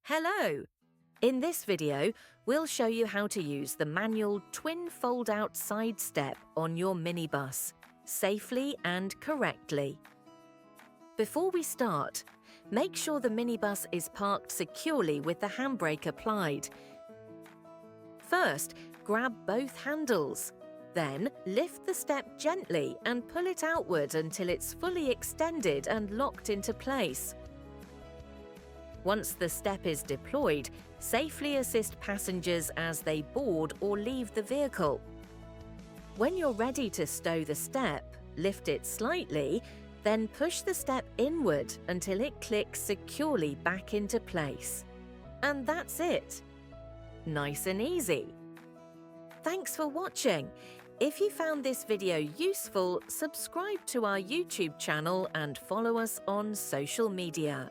Hello! In this video, we'll show you how to use the manual twin fold-out side step on your minibus safely and correctly. Before we start, make sure the minibus is parked securely with the handbrake applied. First, grab both handles. Then, lift the step gently and pull it outward until it's fully extended and locked into place. Once the step is deployed, safely assist passengers as they board or leave the vehicle. When you're ready to stow the step, lift it slightly, then push the step inward until it clicks securely back into place. And that's it. Nice and easy. Thanks for watching. If you found this video useful, subscribe to our YouTube channel and follow us on social media.